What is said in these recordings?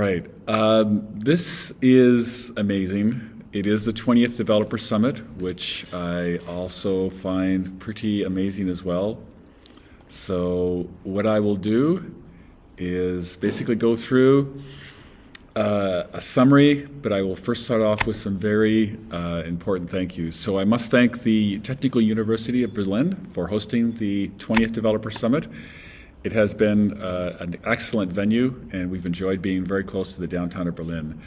right. This is amazing. It is the 20th Developer Summit, which I also find pretty amazing as well. So what I will do is basically go through a summary, but I will first start off with some very important thank yous. So I must thank the Technical University of Berlin for hosting the 20th Developer Summit. It has been an excellent venue, and we've enjoyed being very close to the downtown of Berlin.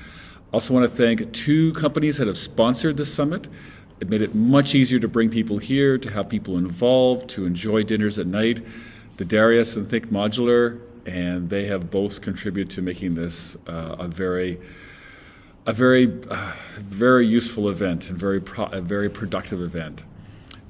Also want to thank two companies that have sponsored this summit. It made it much easier to bring people here, to have people involved, to enjoy dinners at night. The Darius and Think Modular, and they have both contributed to making this a very useful event and a very productive event.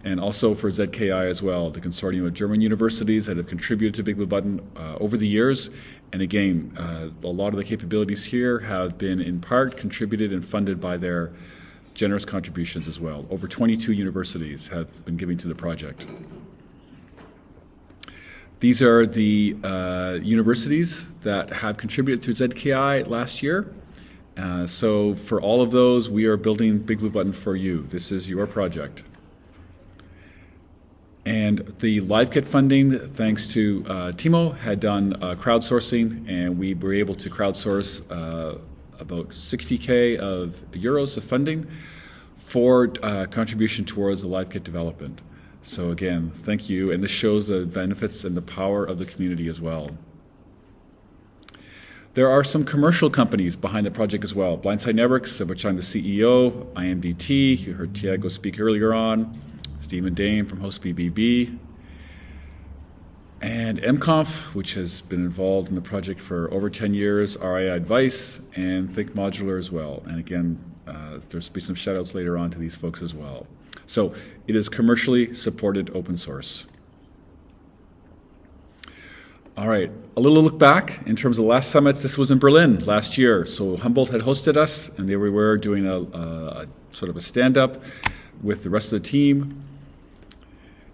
And also for ZKI as well, the consortium of German universities that have contributed to BigBlueButton over the years. And again, a lot of the capabilities here have been in part contributed and funded by their generous contributions as well. Over 22 universities have been giving to the project. These are the universities that have contributed to ZKI last year. So for all of those, we are building BigBlueButton for you. This is your project. And the LiveKit funding, thanks to Timo, had done crowdsourcing, and we were able to crowdsource about 60K of euros of funding for contribution towards the LiveKit development. So again, thank you, and this shows the benefits and the power of the community as well. There are some commercial companies behind the project as well. Blindside Networks, of which I'm the CEO, IMDT, you heard Tiago speak earlier on, Stephen Dane from Host BBB, and MConf, which has been involved in the project for over 10 years, RII Advice, and Think Modular as well. And again, there's be some shout outs later on to these folks as well. So it is commercially supported open source. All right, a little look back in terms of the last summits. This was in Berlin last year. So Humboldt had hosted us, and there we were doing a sort of a stand-up with the rest of the team.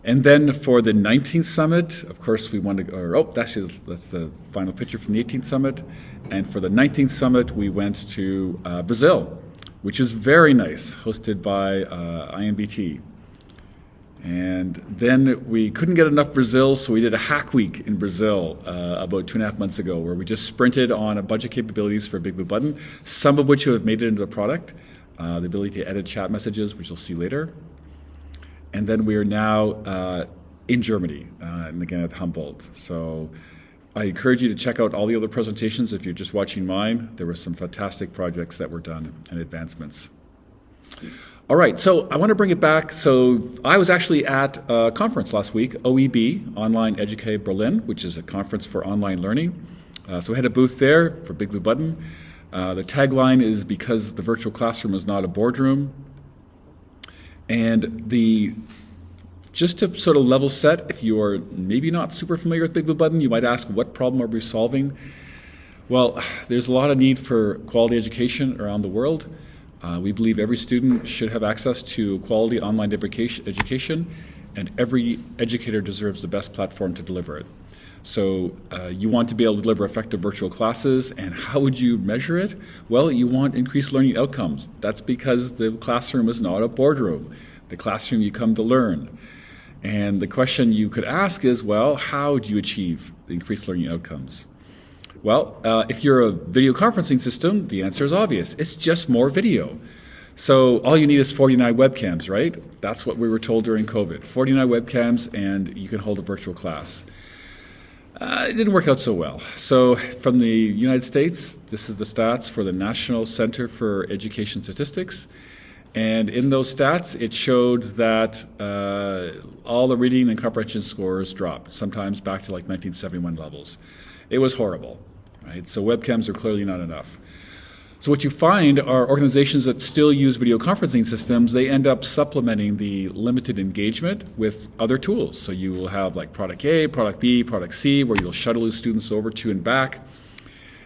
And then for the 19th summit, of course, we wanted to, that's the final picture from the 18th summit. And for the 19th summit, we went to Brazil, which is very nice, hosted by IMBT. And then we couldn't get enough Brazil, so we did a hack week in Brazil about 2.5 months ago, where we just sprinted on a bunch of capabilities for BigBlueButton, some of which have made it into the product, the ability to edit chat messages, which you'll see later. And then we are now in Germany, and again at Humboldt. So I encourage you to check out all the other presentations if you're just watching mine. There were some fantastic projects that were done and advancements. All right, so I want to bring it back. So I was actually at a conference last week, OEB, Online Educator Berlin, which is a conference for online learning. So we had a booth there for BigBlueButton. The tagline is "Because the virtual classroom is not a boardroom." And just to sort of level set, if you are maybe not super familiar with BigBlueButton, you might ask, what problem are we solving? Well, there's a lot of need for quality education around the world. We believe every student should have access to quality online education, and every educator deserves the best platform to deliver it. So you want to be able to deliver effective virtual classes, and how would you measure it? Well, you want increased learning outcomes. That's because the classroom is not a boardroom. The classroom, you come to learn. And the question you could ask is, well, how do you achieve the increased learning outcomes? Well, if you're a video conferencing system, the answer is obvious. It's just more video. So all you need is 49 webcams, right? That's what we were told during COVID. 49 webcams, and you can hold a virtual class. It didn't work out so well. So from the United States, this is the stats for the National Center for Education Statistics. And in those stats, it showed that all the reading and comprehension scores dropped, sometimes back to like 1971 levels. It was horrible, right? So webcams are clearly not enough. So what you find are organizations that still use video conferencing systems, they end up supplementing the limited engagement with other tools. So you will have like product A, product B, product C, where you'll shuttle the students over to and back.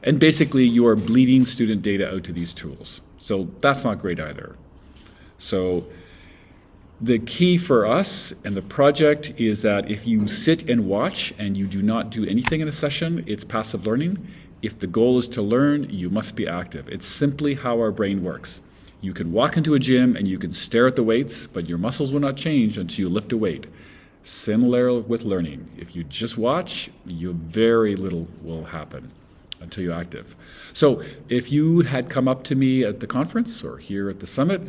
And basically you are bleeding student data out to these tools. So that's not great either. So the key for us and the project is that if you sit and watch and you do not do anything in a session, it's passive learning. If the goal is to learn, you must be active. It's simply how our brain works. You can walk into a gym and you can stare at the weights, but your muscles will not change until you lift a weight. Similar with learning. If you just watch, very little will happen until you're active. So if you had come up to me at the conference or here at the summit,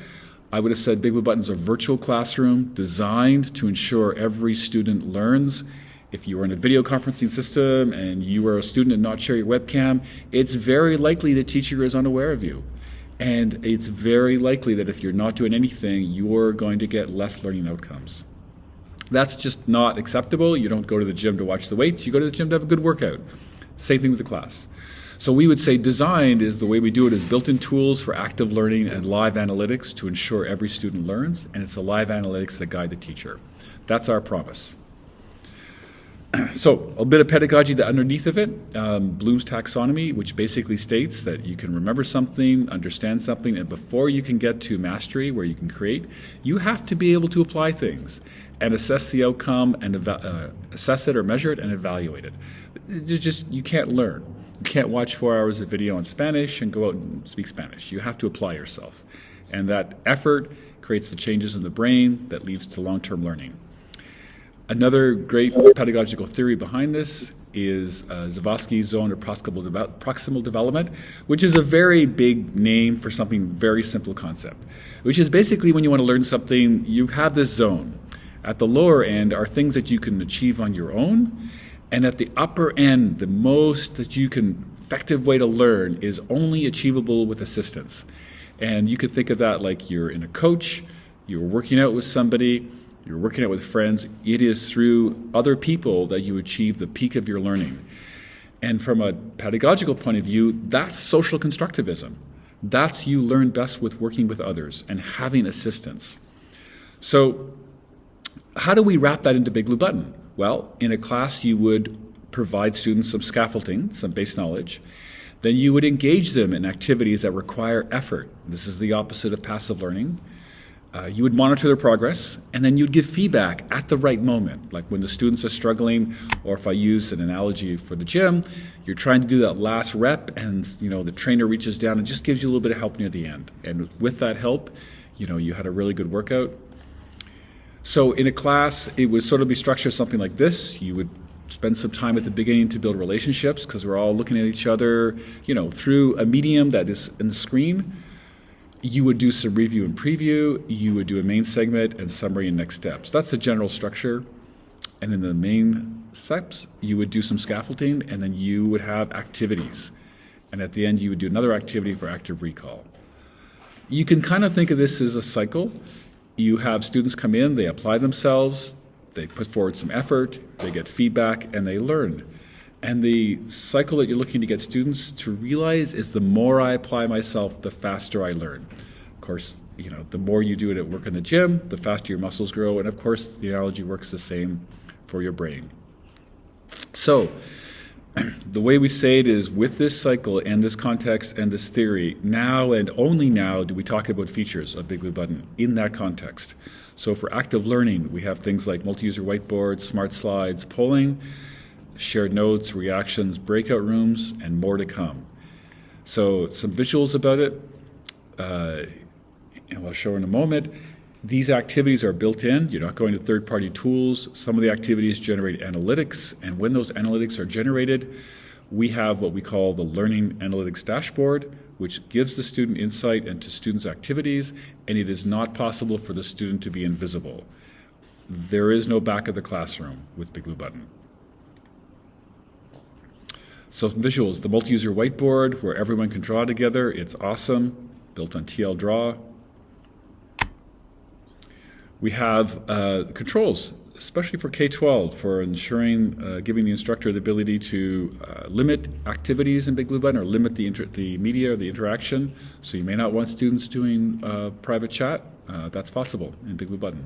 I would have said Big Blue Button's a virtual classroom designed to ensure every student learns. If you were in a video conferencing system and you were a student and not share your webcam, it's very likely the teacher is unaware of you. And it's very likely that if you're not doing anything, you're going to get less learning outcomes. That's just not acceptable. You don't go to the gym to watch the weights. You go to the gym to have a good workout. Same thing with the class. So we would say designed is the way we do it is built-in tools for active learning and live analytics to ensure every student learns, and it's the live analytics that guide the teacher. That's our promise. So a bit of pedagogy underneath of it, Bloom's taxonomy, which basically states that you can remember something, understand something, and before you can get to mastery, where you can create, you have to be able to apply things and assess the outcome and assess it or measure it and evaluate it. You can't learn. You can't watch 4 hours of video in Spanish and go out and speak Spanish. You have to apply yourself. And that effort creates the changes in the brain that leads to long-term learning. Another great pedagogical theory behind this is Zavoski's zone of proximal development, which is a very big name for something very simple concept, which is basically when you want to learn something, you have this zone. At the lower end are things that you can achieve on your own, and at the upper end, the most that you can effective way to learn is only achievable with assistance. And you could think of that like you're in a coach, you're working out with somebody, you're working out with friends. It is through other people that you achieve the peak of your learning. And from a pedagogical point of view, that's social constructivism. That's you learn best with working with others and having assistance. So how do we wrap that into Big Blue Button? Well, in a class you would provide students some scaffolding, some base knowledge. Then you would engage them in activities that require effort. This is the opposite of passive learning. You would monitor their progress, and then you'd give feedback at the right moment. Like when the students are struggling, or if I use an analogy for the gym, you're trying to do that last rep, and the trainer reaches down and just gives you a little bit of help near the end. And with that help, you had a really good workout. So in a class, it would sort of be structured something like this. You would spend some time at the beginning to build relationships because we're all looking at each other, through a medium that is in the screen. You would do some review and preview. You would do a main segment and summary and next steps. That's the general structure. And in the main steps, you would do some scaffolding, and then you would have activities. And at the end, you would do another activity for active recall. You can kind of think of this as a cycle. You have students come in, they apply themselves, they put forward some effort, they get feedback, and they learn. And the cycle that you're looking to get students to realize is the more I apply myself, the faster I learn. Of course, the more you do it at work in the gym, the faster your muscles grow. And of course, the analogy works the same for your brain. So the way we say it is with this cycle and this context and this theory, now and only now do we talk about features of Big Blue Button in that context. So for active learning, we have things like multi-user whiteboards, smart slides, polling, shared notes, reactions, breakout rooms, and more to come. So some visuals about it, and I'll show in a moment. These activities are built in. You're not going to third-party tools. Some of the activities generate analytics, and when those analytics are generated, we have what we call the Learning Analytics Dashboard, which gives the student insight into students' activities, and it is not possible for the student to be invisible. There is no back of the classroom with Big Blue Button. So visuals, the multi-user whiteboard where everyone can draw together. It's awesome, built on TL Draw. We have controls, especially for K-12, for ensuring, giving the instructor the ability to limit activities in Big Blue Button or limit the media or the interaction. So you may not want students doing private chat. That's possible in Big Blue Button.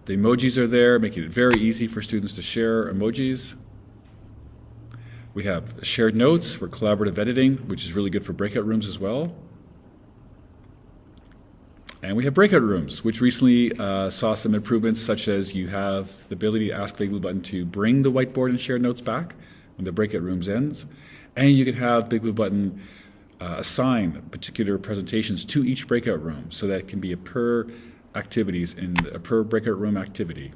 The emojis are there, making it very easy for students to share emojis. We have shared notes for collaborative editing, which is really good for breakout rooms as well. And we have breakout rooms, which recently saw some improvements, such as you have the ability to ask Big Blue Button to bring the whiteboard and shared notes back when the breakout rooms ends. And you can have BigBlueButton assign particular presentations to each breakout room, so that it can be a per activities and a per breakout room activity.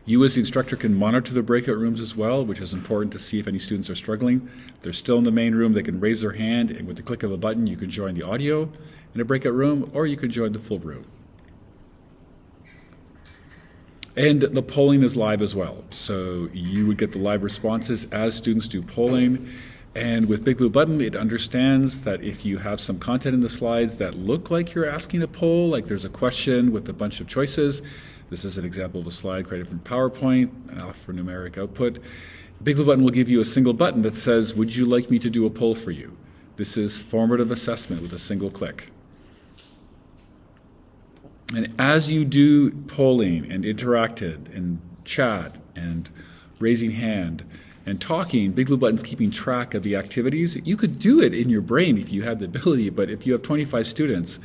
You as the instructor can monitor the breakout rooms as well, which is important to see if any students are struggling. If they're still in the main room, they can raise their hand, and with the click of a button, you can join the audio in a breakout room, or you can join the full room. And the polling is live as well. So you would get the live responses as students do polling. And with BigBlueButton, it understands that if you have some content in the slides that look like you're asking a poll, like there's a question with a bunch of choices. This is an example of a slide created from PowerPoint, an alphanumeric output. BigBlueButton will give you a single button that says, would you like me to do a poll for you? This is formative assessment with a single click. And as you do polling and interacted and chat and raising hand and talking, BigBlueButton's keeping track of the activities. You could do it in your brain if you had the ability, but if you have 25 students,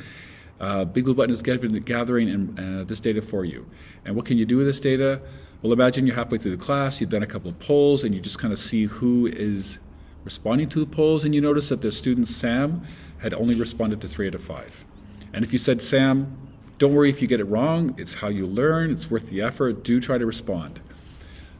BigBlueButton is gathering this data for you. And what can you do with this data? Well, imagine you're halfway through the class, you've done a couple of polls, and you just kind of see who is responding to the polls, and you notice that the student Sam had only responded to 3 out of 5. And if you said, Sam, don't worry if you get it wrong, it's how you learn, it's worth the effort, do try to respond.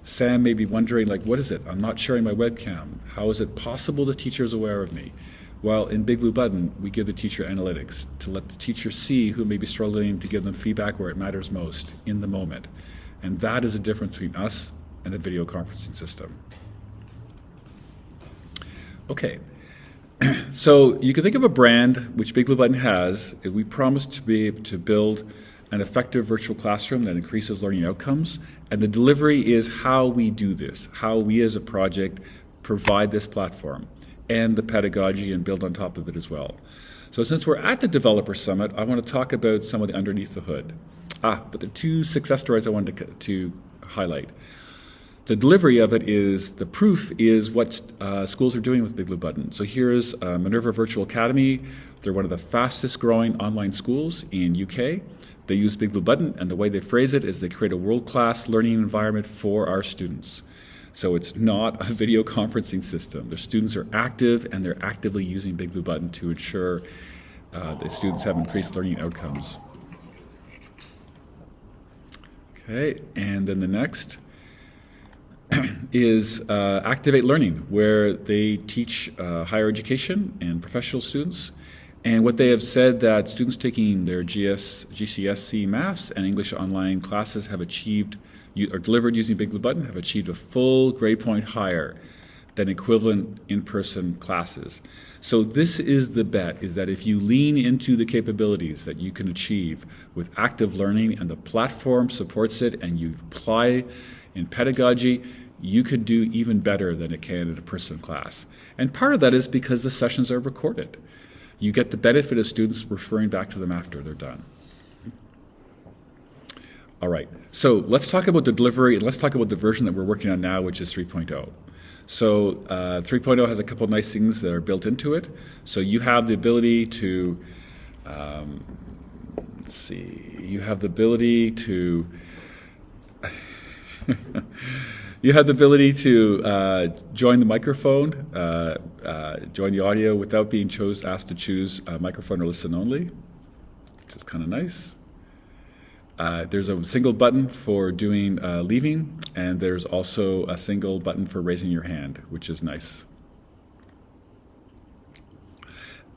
Sam may be wondering, like, what is it? I'm not sharing my webcam. How is it possible the teacher is aware of me? Well, in BigBlueButton, we give the teacher analytics to let the teacher see who may be struggling, to give them feedback where it matters most in the moment. And that is the difference between us and a video conferencing system. Okay, so you can think of a brand, which BigBlueButton has. We promise to be able to build an effective virtual classroom that increases learning outcomes. And the delivery is how we do this, how we as a project provide this platform and the pedagogy and build on top of it as well. So since we're at the Developer Summit, I want to talk about some of the underneath the hood. But the 2 success stories I wanted to highlight. The delivery of it is, the proof is what schools are doing with BigBlueButton. So here's Minerva Virtual Academy. They're one of the fastest growing online schools in UK. They use BigBlueButton, and the way they phrase it is they create a world-class learning environment for our students. So it's not a video conferencing system. Their students are active, and they're actively using BigBlueButton to ensure the students have increased learning outcomes. Okay, and then the next is Activate Learning, where they teach higher education and professional students. And what they have said that students taking their GCSE Maths and English online classes have achieved, or delivered using BigBlueButton, have achieved a full grade point higher than equivalent in-person classes. So this is the bet, is that if you lean into the capabilities that you can achieve with active learning and the platform supports it and you apply in pedagogy, you could do even better than it can in a person class. And part of that is because the sessions are recorded. You get the benefit of students referring back to them after they're done. All right, so let's talk about the delivery, and let's talk about the version that we're working on now, which is 3.0. So 3.0 has a couple of nice things that are built into it. So you have the ability to, let's see, you have the ability to, you have the ability to join the microphone, join the audio without being asked to choose microphone or listen only, which is kind of nice. There's a single button for doing leaving, and there's also a single button for raising your hand, which is nice.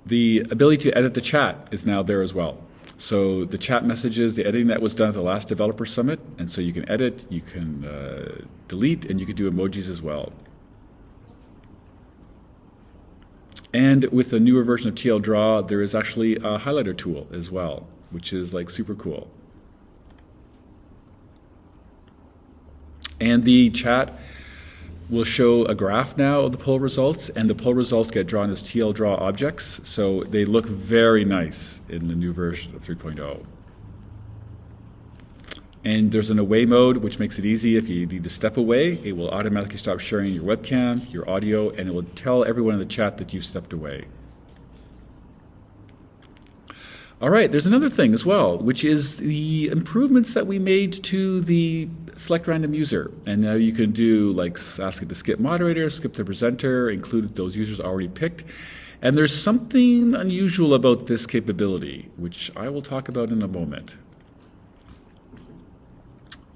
The ability to edit the chat is now there as well. So the chat messages, the editing that was done at the last Developer Summit, and so you can edit, you can delete, and you can do emojis as well. And with a newer version of TL Draw, there is actually a highlighter tool as well, which is like super cool. And the chat will show a graph now of the poll results, and the poll results get drawn as TL Draw objects, so they look very nice in the new version of 3.0. And there's an away mode, which makes it easy. If you need to step away, it will automatically stop sharing your webcam, your audio, and it will tell everyone in the chat that you've stepped away. All right, there's another thing as well, which is the improvements that we made to the select random user. And now you can do like ask it to skip moderator, skip the presenter, include those users already picked. And there's something unusual about this capability, which I will talk about in a moment.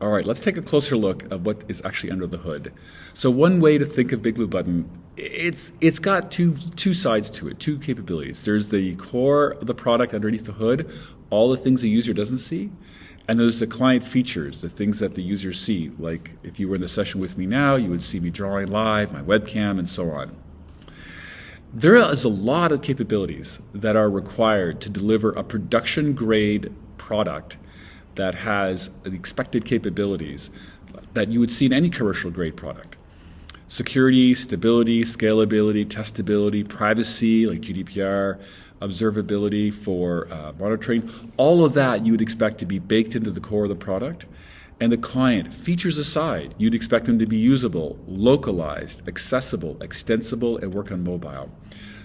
All right, let's take a closer look at what is actually under the hood. So one way to think of BigBlueButton, it's got two sides to it, two capabilities. There's the core of the product underneath the hood, all the things the user doesn't see, and there's the client features, the things that the users see. Like if you were in the session with me now, you would see me drawing live, my webcam, and so on. There is a lot of capabilities that are required to deliver a production-grade product that has the expected capabilities that you would see in any commercial-grade product. Security, stability, scalability, testability, privacy, like GDPR, observability for monitoring, all of that you would expect to be baked into the core of the product. And the client, features aside, you'd expect them to be usable, localized, accessible, extensible, and work on mobile.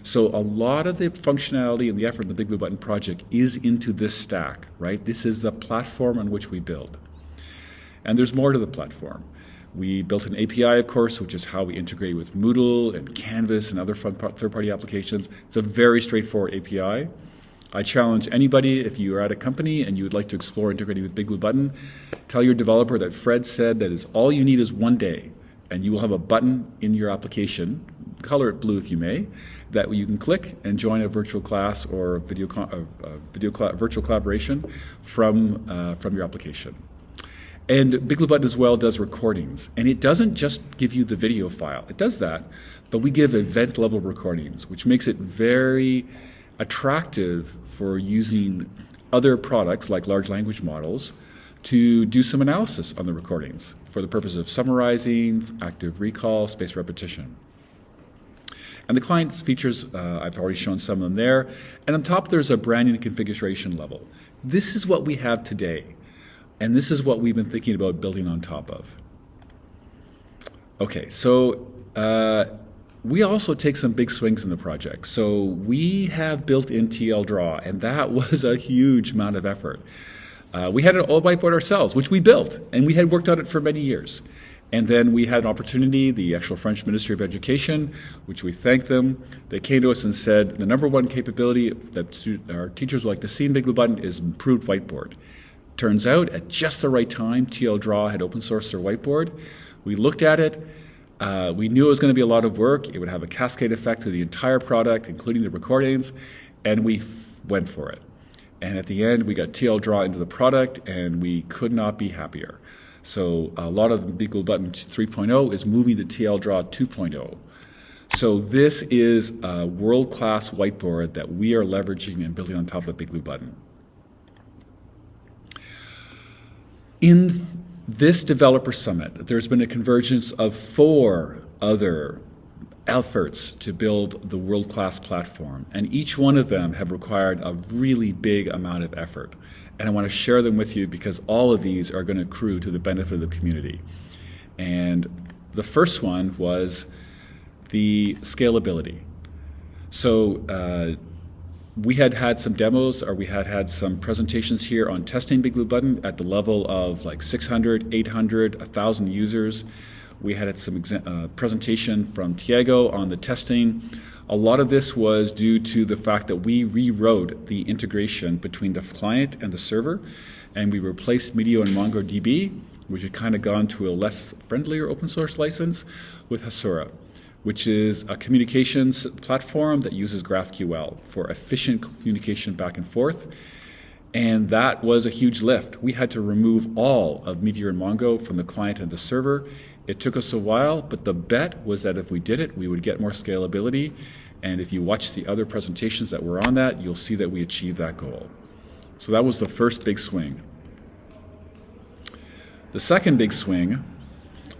So a lot of the functionality and the effort in the BigBlueButton project is into this stack, right? This is the platform on which we build. And there's more to the platform. We built an API, of course, which is how we integrate with Moodle and Canvas and other fun third-party applications. It's a very straightforward API. I challenge anybody, if you are at a company and you would like to explore integrating with BigBlueButton, tell your developer that Fred said that is all you need is one day, and you will have a button in your application, color it blue if you may, that you can click and join a virtual class or a virtual collaboration from your application. And BigBlueButton as well does recordings, and it doesn't just give you the video file. It does that, but we give event-level recordings, which makes it very attractive for using other products like large language models to do some analysis on the recordings for the purpose of summarizing, active recall, spaced repetition. And the client features, I've already shown some of them there. And on top, there's a branding and configuration level. This is what we have today. And this is what we've been thinking about building on top of. Okay, so we also take some big swings in the project. So we have built in TL Draw, and that was a huge amount of effort. We had an old whiteboard ourselves, which we built, and we had worked on it for many years. And then we had an opportunity, the actual French Ministry of Education, which we thanked them. They came to us and said, the number one capability that our teachers would like to see in BigBlueButton is improved whiteboard. Turns out, at just the right time, TL Draw had open sourced their whiteboard. We looked at it. We knew it was going to be a lot of work. It would have a cascade effect to the entire product, including the recordings, and we went for it. And at the end, we got TL Draw into the product, and we could not be happier. So a lot of BigBlueButton 3.0 is moving to TL Draw 2.0. So this is a world-class whiteboard that we are leveraging and building on top of BigBlueButton. In this Developer Summit, there's been a convergence of 4 other efforts to build the world-class platform, and each one of them have required a really big amount of effort. And I want to share them with you because all of these are going to accrue to the benefit of the community. And the first one was the scalability. So we had some demos, or we had some presentations here on testing BigBlueButton at the level of like 600, 800, 1,000 users. We had some presentation from Tiago on the testing. A lot of this was due to the fact that we rewrote the integration between the client and the server, and we replaced Meteor and MongoDB, which had kind of gone to a less friendlier open source license, with Hasura, which is a communications platform that uses GraphQL for efficient communication back and forth. And that was a huge lift. We had to remove all of Meteor and Mongo from the client and the server. It took us a while, but the bet was that if we did it, we would get more scalability. And if you watch the other presentations that were on that, you'll see that we achieved that goal. So that was the first big swing. The second big swing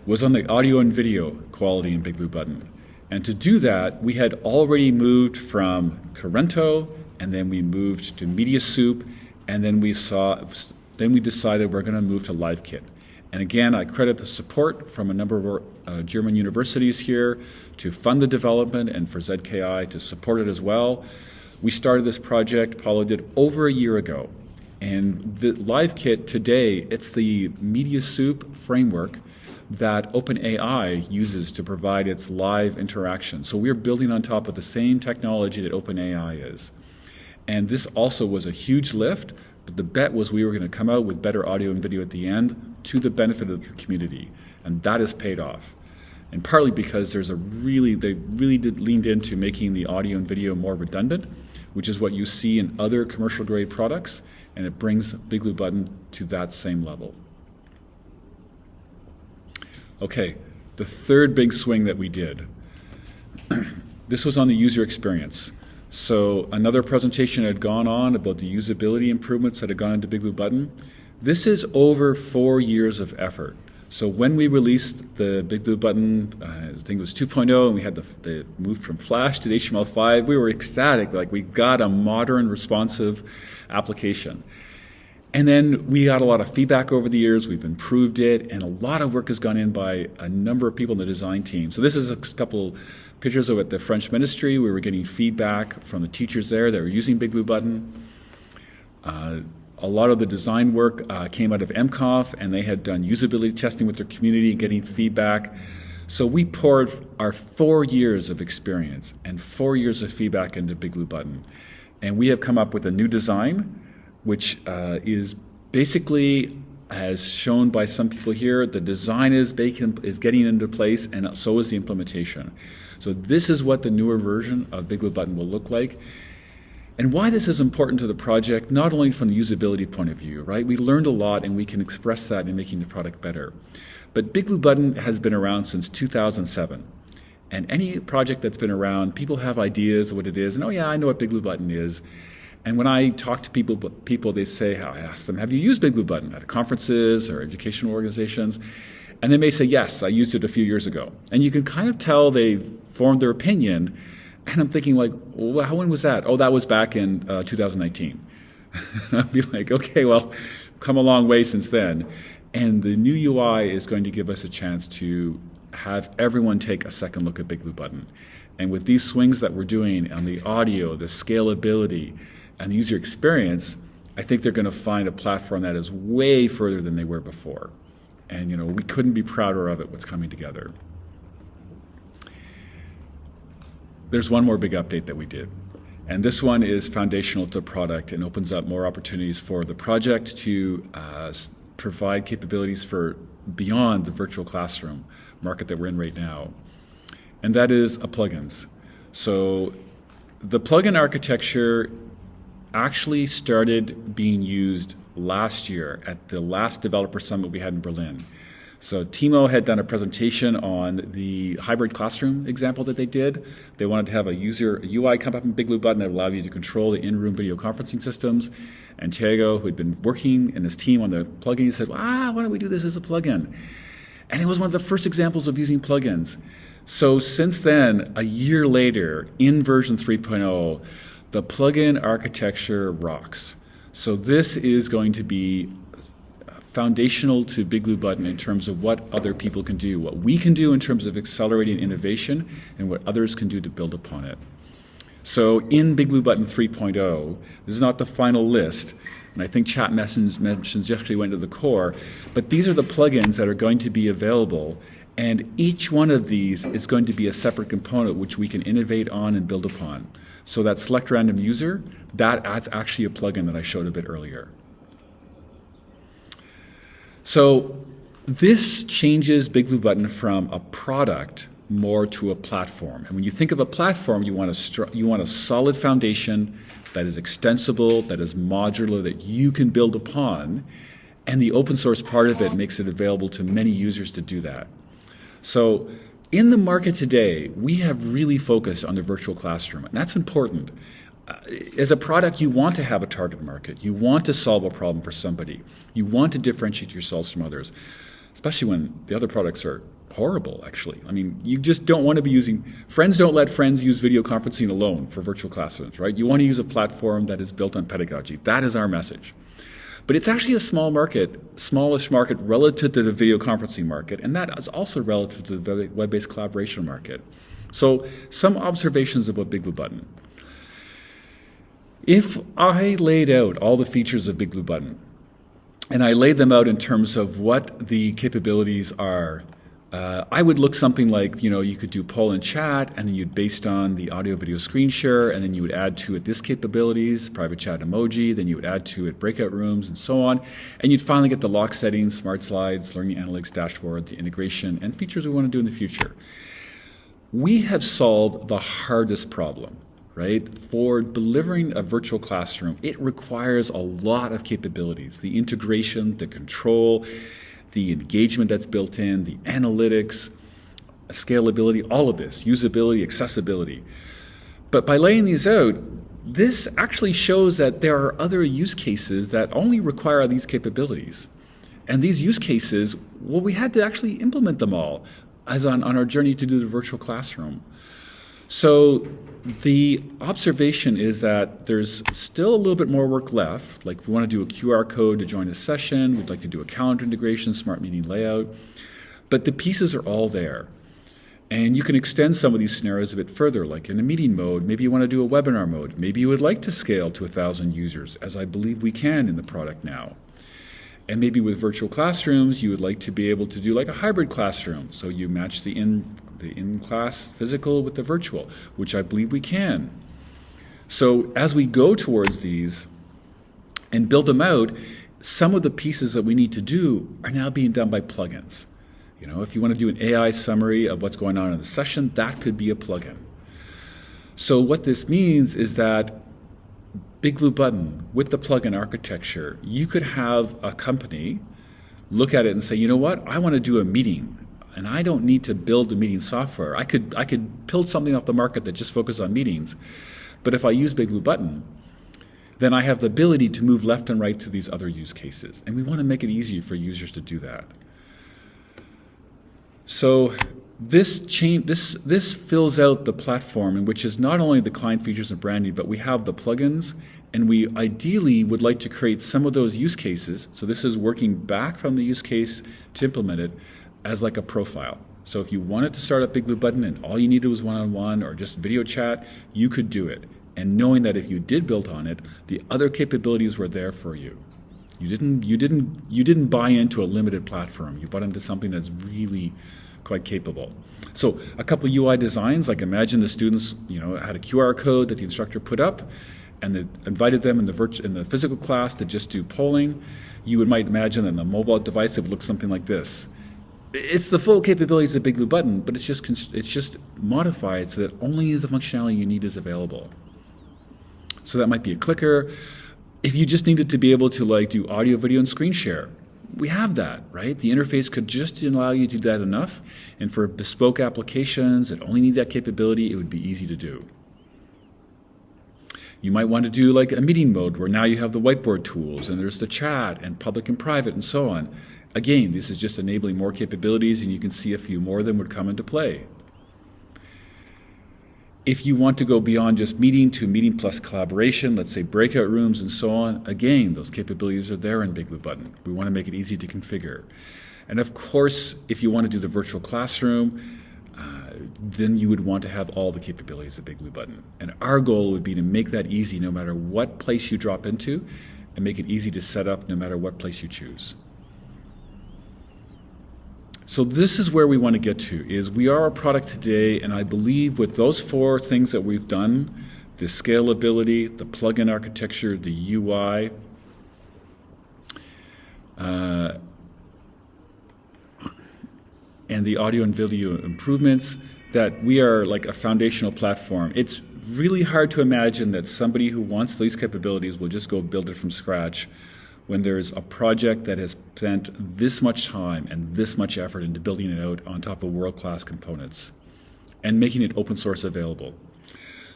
was on the audio and video quality in BigBlueButton. And to do that, we had already moved from Currento, and then we moved to Media Soup, and then we decided we're going to move to LiveKit. And again, I credit the support from a number of German universities here to fund the development and for ZKI to support it as well. We started this project, Paulo did, over a year ago. And the Live Kit today, it's the media soup framework that OpenAI uses to provide its live interaction. So we're building on top of the same technology that OpenAI is. And this also was a huge lift, but the bet was we were going to come out with better audio and video at the end to the benefit of the community. And that has paid off. And partly because they really did leaned into making the audio and video more redundant, which is what you see in other commercial grade products, and it brings BigBlueButton to that same level. Okay, the third big swing that we did. This was on the user experience. So another presentation had gone on about the usability improvements that had gone into BigBlueButton. This is over 4 years of effort. So when we released the BigBlueButton, I think it was 2.0, and we had the move from Flash to the HTML5, we were ecstatic, like we got a modern, responsive application. And then we got a lot of feedback over the years, we've improved it, and a lot of work has gone in by a number of people in the design team. So this is a couple pictures of at the French ministry. We were getting feedback from the teachers there that were using BigBlueButton. A lot of the design work came out of MCOF, and they had done usability testing with their community and getting feedback. So we poured our 4 years of experience and 4 years of feedback into BigBlueButton. And we have come up with a new design, which is basically, as shown by some people here, the design is getting into place, and so is the implementation. So this is what the newer version of BigBlueButton will look like. And why this is important to the project, not only from the usability point of view, right? We learned a lot, and we can express that in making the product better. But BigBlueButton has been around since 2007. And any project that's been around, people have ideas of what it is, and oh yeah, I know what BigBlueButton is. And when I talk to people, they say, I ask them, have you used BigBlueButton at conferences or educational organizations? And they may say, yes, I used it a few years ago. And you can kind of tell they've formed their opinion. And I'm thinking, like, well, when was that? Oh, that was back in 2019. I'd be like, okay, well, come a long way since then. And the new UI is going to give us a chance to have everyone take a second look at BigBlueButton. And with these swings that we're doing on the audio, the scalability, and the user experience, I think they're going to find a platform that is way further than they were before. And we couldn't be prouder of it, what's coming together. There's one more big update that we did. And this one is foundational to the product and opens up more opportunities for the project to provide capabilities for beyond the virtual classroom market that we're in right now. And that is plugins. So the plugin architecture actually started being used last year at the last developer summit we had in Berlin. So Timo had done a presentation on the hybrid classroom example that they did. They wanted to have a UI come up in BigBlueButton that allowed you to control the in-room video conferencing systems. And Thiago, who had been working in his team on the plugin, he said, why don't we do this as a plugin? And it was one of the first examples of using plugins. So since then, a year later, in version 3.0, the plugin architecture rocks. So this is going to be foundational to BigBlueButton in terms of what other people can do, what we can do in terms of accelerating innovation, and what others can do to build upon it. So in BigBlueButton 3.0, this is not the final list, and I think chat mentions actually went to the core, but these are the plugins that are going to be available, and each one of these is going to be a separate component which we can innovate on and build upon. So that select random user, that's actually a plugin that I showed a bit earlier. So this changes BigBlueButton from a product more to a platform. And when you think of a platform, you want a solid foundation that is extensible, that is modular, that you can build upon. And the open source part of it makes it available to many users to do that. So in the market today, we have really focused on the virtual classroom, and that's important. As a product, you want to have a target market. You want to solve a problem for somebody. You want to differentiate yourselves from others, especially when the other products are horrible, actually. I mean, you just don't want to be using, friends don't let friends use video conferencing alone for virtual classrooms, right? You want to use a platform that is built on pedagogy. That is our message. But it's actually a smallish market relative to the video conferencing market, and that is also relative to the web-based collaboration market. So some observations about BigBlueButton. If I laid out all the features of BigBlueButton, and I laid them out in terms of what the capabilities are, I would look something like, you could do poll and chat, and then you'd based on the audio video screen share, and then you would add to it this capabilities, private chat emoji, then you would add to it breakout rooms and so on, and you'd finally get the lock settings, smart slides, learning analytics dashboard, the integration, and features we want to do in the future. We have solved the hardest problem, right? For delivering a virtual classroom, it requires a lot of capabilities, the integration, the control, the engagement that's built in, the analytics, scalability, all of this, usability, accessibility. But by laying these out, this actually shows that there are other use cases that only require these capabilities. And these use cases, well, we had to actually implement them all as on our journey to do the virtual classroom. So the observation is that there's still a little bit more work left. Like, we want to do a QR code to join a session. We'd like to do a calendar integration, smart meeting layout. But the pieces are all there. And you can extend some of these scenarios a bit further, like in a meeting mode. Maybe you want to do a webinar mode. Maybe you would like to scale to 1,000 users, as I believe we can in the product now. And maybe with virtual classrooms, you would like to be able to do like a hybrid classroom. So you match the in-class physical with the virtual, which I believe we can. So as we go towards these and build them out, some of the pieces that we need to do are now being done by plugins. If you want to do an AI summary of what's going on in the session, that could be a plugin. So what this means is that BigBlueButton, with the plugin architecture, you could have a company look at it and say, you know what, I want to do a meeting, and I don't need to build a meeting software. I could build something off the market that just focuses on meetings. But if I use BigBlueButton, then I have the ability to move left and right to these other use cases. And we want to make it easier for users to do that. So this fills out the platform, in which is not only the client features and branding, but we have the plugins, and we ideally would like to create some of those use cases. So this is working back from the use case to implement it as like a profile. So if you wanted to start up BigBlueButton and all you needed was one-on-one or just video chat, you could do it. And knowing that if you did build on it, the other capabilities were there for you. You didn't buy into a limited platform. You bought into something that's really quite capable. So a couple UI designs, like imagine the students, had a QR code that the instructor put up, and they invited them in the physical class to just do polling. You might imagine on a mobile device it would look something like this. It's the full capabilities of BigBlueButton, but it's just modified so that only the functionality you need is available. So that might be a clicker. If you just needed to be able to do audio, video, and screen share, we have that, right? The interface could just allow you to do that enough. And for bespoke applications that only need that capability, it would be easy to do. You might want to do like a meeting mode where now you have the whiteboard tools and there's the chat and public and private and so on. Again, this is just enabling more capabilities, and you can see a few more of them would come into play. If you want to go beyond just meeting to meeting plus collaboration, let's say breakout rooms and so on, again, those capabilities are there in BigBlueButton. We want to make it easy to configure. And of course, if you want to do the virtual classroom, then you would want to have all the capabilities of BigBlueButton. And our goal would be to make that easy no matter what place you drop into, and make it easy to set up no matter what place you choose. So this is where we want to get to, is we are a product today, and I believe with those 4 things that we've done, the scalability, the plugin architecture, the UI, and the audio and video improvements, that we are like a foundational platform. It's really hard to imagine that somebody who wants these capabilities will just go build it from scratch when there's a project that has spent this much time and this much effort into building it out on top of world-class components and making it open source available.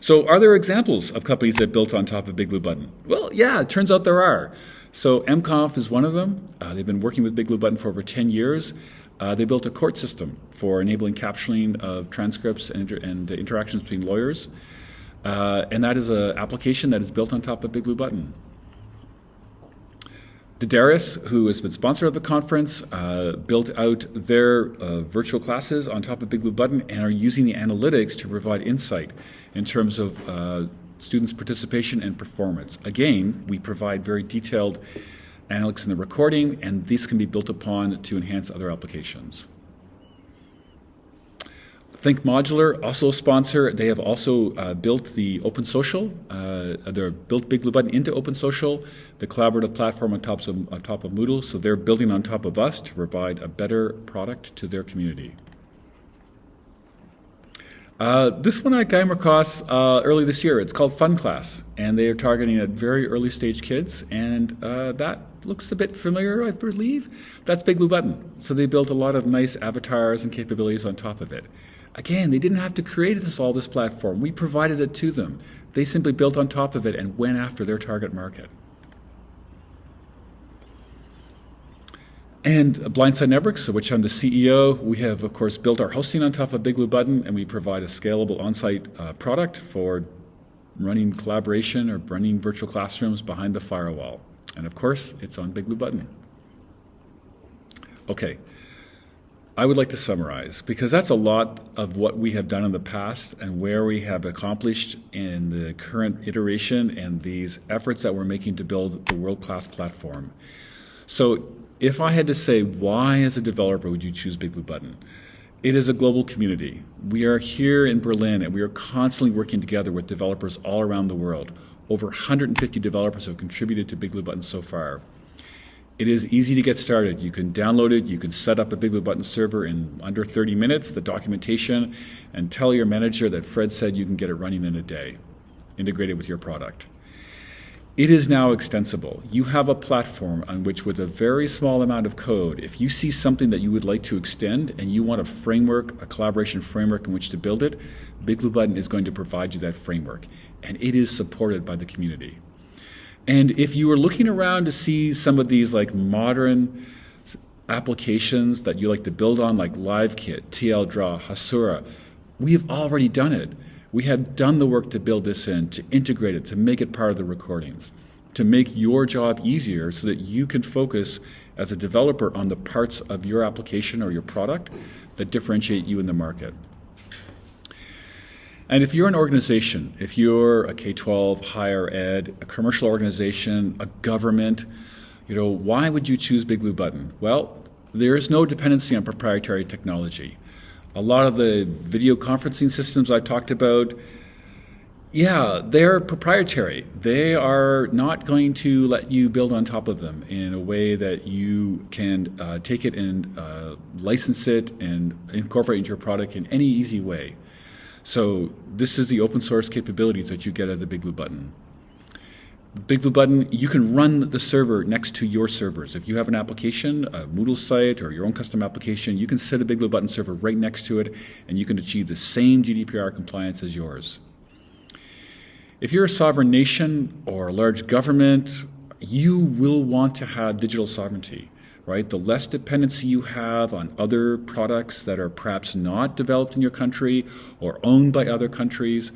So are there examples of companies that built on top of BigBlueButton? Well, yeah, it turns out there are. So MConf is one of them. They've been working with BigBlueButton for over 10 years. They built a court system for enabling captioning of transcripts and interactions between lawyers. And that is an application that is built on top of BigBlueButton. Dadaris, who has been sponsor of the conference, built out their virtual classes on top of BigBlueButton and are using the analytics to provide insight in terms of students' participation and performance. Again, we provide very detailed analytics in the recording, and these can be built upon to enhance other applications. Think Modular, also a sponsor. They have also built the Open Social. They're built BigBlueButton into Open Social, the collaborative platform on top of Moodle. So they're building on top of us to provide a better product to their community. This one I came across early this year. It's called Fun Class, and they are targeting at very early stage kids, and that looks a bit familiar, I believe. That's BigBlueButton. So they built a lot of nice avatars and capabilities on top of it. Again, they didn't have to create this platform. We provided it to them. They simply built on top of it and went after their target market. And Blindside Networks, of which I'm the CEO, we have, of course, built our hosting on top of BigBlueButton, and we provide a scalable on-site product for running collaboration or running virtual classrooms behind the firewall. And of course, it's on BigBlueButton. Okay. I would like to summarize, because that's a lot of what we have done in the past and where we have accomplished in the current iteration and these efforts that we're making to build the world-class platform. So if I had to say, why as a developer would you choose BigBlueButton? It is a global community. We are here in Berlin, and we are constantly working together with developers all around the world. Over 150 developers have contributed to BigBlueButton so far. It is easy to get started. You can download it, you can set up a BigBlueButton server in under 30 minutes, the documentation, and tell your manager that Fred said you can get it running in a day, integrated with your product. It is now extensible. You have a platform on which, with a very small amount of code, if you see something that you would like to extend and you want a framework, a collaboration framework in which to build it, BigBlueButton is going to provide you that framework, and it is supported by the community. And if you were looking around to see some of these like modern applications that you like to build on, like LiveKit, TLDraw, Hasura, we have already done it. We have done the work to build this in, to integrate it, to make it part of the recordings, to make your job easier so that you can focus as a developer on the parts of your application or your product that differentiate you in the market. And if you're an organization, if you're a K-12, higher ed, a commercial organization, a government, why would you choose BigBlueButton? Well, there is no dependency on proprietary technology. A lot of the video conferencing systems I talked about, yeah, they're proprietary. They are not going to let you build on top of them in a way that you can take it and license it and incorporate into your product in any easy way. So this is the open source capabilities that you get out of BigBlueButton. BigBlueButton, you can run the server next to your servers. If you have an application, a Moodle site, or your own custom application, you can set a BigBlueButton server right next to it, and you can achieve the same GDPR compliance as yours. If you're a sovereign nation or a large government, you will want to have digital sovereignty. Right? The less dependency you have on other products that are perhaps not developed in your country or owned by other countries,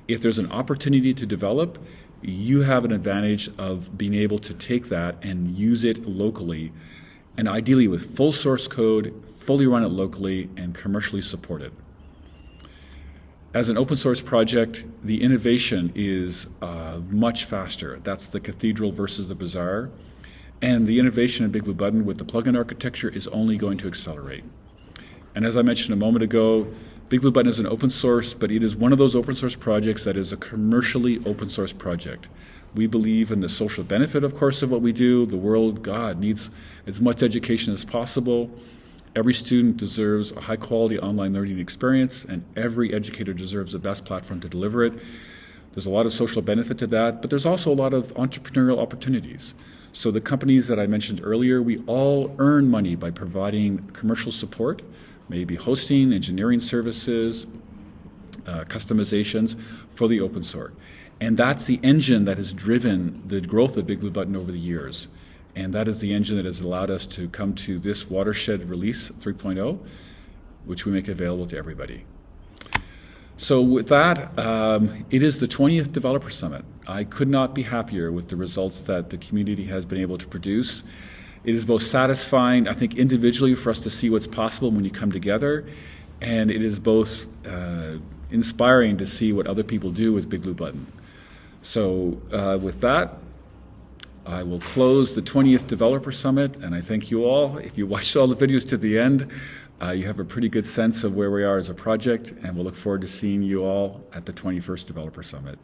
if there's an opportunity to develop, you have an advantage of being able to take that and use it locally, and ideally with full source code, fully run it locally, and commercially supported. As an open source project, the innovation is much faster. That's the cathedral versus the bazaar. And the innovation in BigBlueButton with the plugin architecture is only going to accelerate. And as I mentioned a moment ago, BigBlueButton is an open source, but it is one of those open source projects that is a commercially open source project. We believe in the social benefit, of course, of what we do. The world, God, needs as much education as possible. Every student deserves a high quality online learning experience, and every educator deserves the best platform to deliver it. There's a lot of social benefit to that, but there's also a lot of entrepreneurial opportunities. So the companies that I mentioned earlier, we all earn money by providing commercial support, maybe hosting, engineering services, customizations for the open source. And that's the engine that has driven the growth of BigBlueButton over the years. And that is the engine that has allowed us to come to this watershed release 3.0, which we make available to everybody. So with that, it is the 20th Developer Summit. I could not be happier with the results that the community has been able to produce. It is both satisfying, I think, individually for us to see what's possible when you come together, and it is both inspiring to see what other people do with BigBlueButton. So with that, I will close the 20th Developer Summit, and I thank you all. If you watched all the videos to the end, you have a pretty good sense of where we are as a project, and we'll look forward to seeing you all at the 21st Developer Summit.